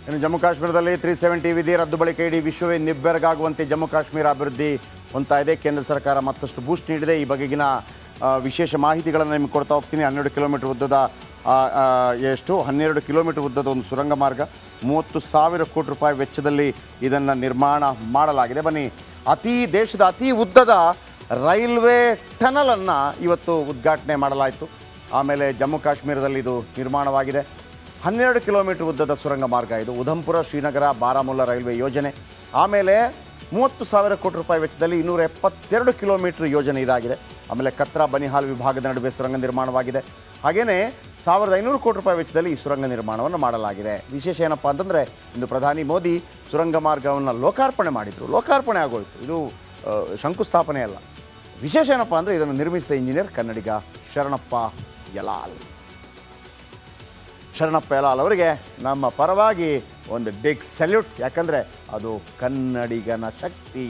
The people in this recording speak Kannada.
ಇನ್ನು ಜಮ್ಮು ಕಾಶ್ಮೀರದಲ್ಲಿ 370 ವಿಧಿ ರದ್ದು ಬಳಿಕ ಇಡೀ ವಿಶ್ವವೇ ನಿಬ್ಬೆರಗಾಗುವಂತೆ ಜಮ್ಮು ಕಾಶ್ಮೀರ ಅಭಿವೃದ್ಧಿ ಹೊಂದ್ತಾ ಇದೆ. ಕೇಂದ್ರ ಸರ್ಕಾರ ಮತ್ತಷ್ಟು ಬೂಸ್ಟ್ ನೀಡಿದೆ. ಈ ಬಗೆಗಿನ ವಿಶೇಷ ಮಾಹಿತಿಗಳನ್ನು ನಿಮಗೆ ಕೊಡ್ತಾ ಹೋಗ್ತೀನಿ. 12 ಕಿಲೋಮೀಟರ್ ಉದ್ದದ 12 ಕಿಲೋಮೀಟರ್ ಉದ್ದದ ಒಂದು ಸುರಂಗ ಮಾರ್ಗ, 30,000 ಕೋಟಿ ರೂಪಾಯಿ ವೆಚ್ಚದಲ್ಲಿ ಇದನ್ನು ನಿರ್ಮಾಣ ಮಾಡಲಾಗಿದೆ. ಬನ್ನಿ, ದೇಶದ ಅತಿ ಉದ್ದದ ರೈಲ್ವೆ ಟನಲನ್ನು ಇವತ್ತು ಉದ್ಘಾಟನೆ ಮಾಡಲಾಯಿತು. ಆಮೇಲೆ ಜಮ್ಮು ಕಾಶ್ಮೀರದಲ್ಲಿ ಇದು ನಿರ್ಮಾಣವಾಗಿದೆ. 12 ಕಿಲೋಮೀಟರ್ ಉದ್ದದ ಸುರಂಗ ಮಾರ್ಗ ಇದು. ಉಧಂಪುರ ಶ್ರೀನಗರ ಬಾರಾಮುಲ್ಲಾ ರೈಲ್ವೆ ಯೋಜನೆ. ಆಮೇಲೆ 30,000 ಕೋಟಿ ರೂಪಾಯಿ ವೆಚ್ಚದಲ್ಲಿ 272 ಕಿಲೋಮೀಟರ್ ಯೋಜನೆ ಇದಾಗಿದೆ. ಆಮೇಲೆ ಕತ್ರಾ ಬನಿಹಾಲ್ ವಿಭಾಗದ ನಡುವೆ ಸುರಂಗ ನಿರ್ಮಾಣವಾಗಿದೆ. ಹಾಗೆಯೇ 1,500 ಕೋಟಿ ರೂಪಾಯಿ ವೆಚ್ಚದಲ್ಲಿ ಈ ಸುರಂಗ ನಿರ್ಮಾಣವನ್ನು ಮಾಡಲಾಗಿದೆ. ವಿಶೇಷ ಏನಪ್ಪ ಅಂತಂದರೆ, ಇಂದು ಪ್ರಧಾನಿ ಮೋದಿ ಸುರಂಗ ಮಾರ್ಗವನ್ನು ಲೋಕಾರ್ಪಣೆ ಮಾಡಿದರು. ಲೋಕಾರ್ಪಣೆ ಆಗೋಯಿತು, ಇದು ಶಂಕುಸ್ಥಾಪನೆ ಅಲ್ಲ. ವಿಶೇಷ ಏನಪ್ಪ ಅಂದರೆ, ಇದನ್ನು ನಿರ್ಮಿಸಿದ ಇಂಜಿನಿಯರ್ ಕನ್ನಡಿಗ ಶರಣಪ್ಪ ಯಲಾಲ್. ಶರಣಪ್ಪ ಯಲಾಲ್ ಅವರಿಗೆ ನಮ್ಮ ಪರವಾಗಿ ಒಂದು ಬಿಗ್ ಸಲ್ಯೂಟ್. ಯಾಕಂದರೆ ಅದು ಕನ್ನಡಿಗನ ಶಕ್ತಿ.